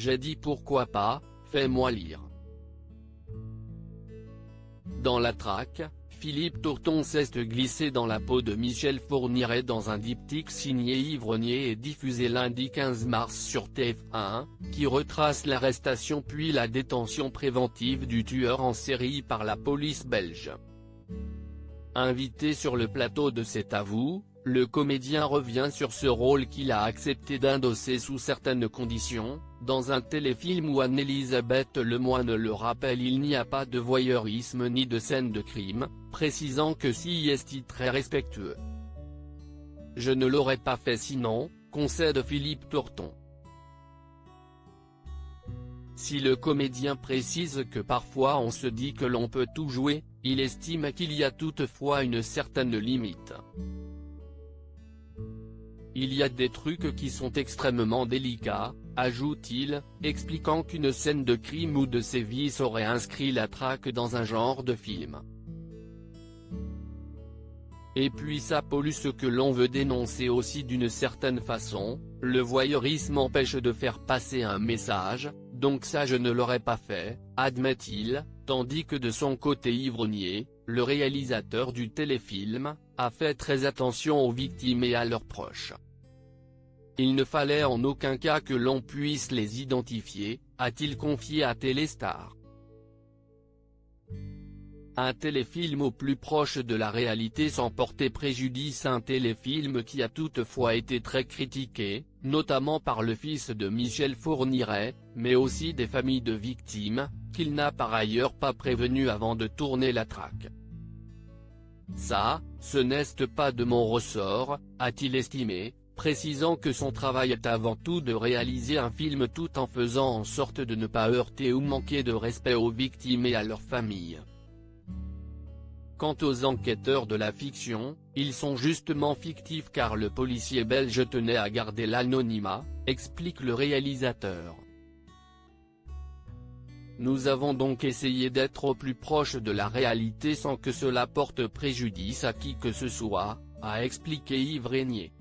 j'ai dit pourquoi pas, fais-moi lire. Dans la traque, Philippe Torton s'est glissé dans la peau de Michel Fourniret dans un diptyque signé Yves Renier et diffusé lundi 15 mars sur TF1, qui retrace l'arrestation puis la détention préventive du tueur en série par la police belge. Invité sur le plateau de C'est à vous, le comédien revient sur ce rôle qu'il a accepté d'endosser sous certaines conditions. Dans un téléfilm où Anne-Elisabeth Lemoine le rappelle, il n'y a pas de voyeurisme ni de scène de crime, précisant que si est très respectueux. Je ne l'aurais pas fait sinon, concède Philippe Torton. Si le comédien précise que parfois on se dit que l'on peut tout jouer, il estime qu'il y a toutefois une certaine limite. Il y a des trucs qui sont extrêmement délicats, ajoute-t-il, expliquant qu'une scène de crime ou de sévices aurait inscrit la traque dans un genre de film. Et puis ça pollue ce que l'on veut dénoncer aussi d'une certaine façon, le voyeurisme empêche de faire passer un message, donc ça je ne l'aurais pas fait, admet-il, tandis que de son côté Yves Renier, le réalisateur du téléfilm, a fait très attention aux victimes et à leurs proches. Il ne fallait en aucun cas que l'on puisse les identifier, a-t-il confié à Téléstar. Un téléfilm au plus proche de la réalité sans porter préjudice, un téléfilm qui a toutefois été très critiqué, notamment par le fils de Michel Fourniret, mais aussi des familles de victimes, qu'il n'a par ailleurs pas prévenu avant de tourner la traque. Ça, ce n'est pas de mon ressort, a-t-il estimé, précisant que son travail est avant tout de réaliser un film tout en faisant en sorte de ne pas heurter ou manquer de respect aux victimes et à leurs familles. Quant aux enquêteurs de la fiction, ils sont justement fictifs car le policier belge tenait à garder l'anonymat, explique le réalisateur. Nous avons donc essayé d'être au plus proche de la réalité sans que cela porte préjudice à qui que ce soit, a expliqué Yves Renier.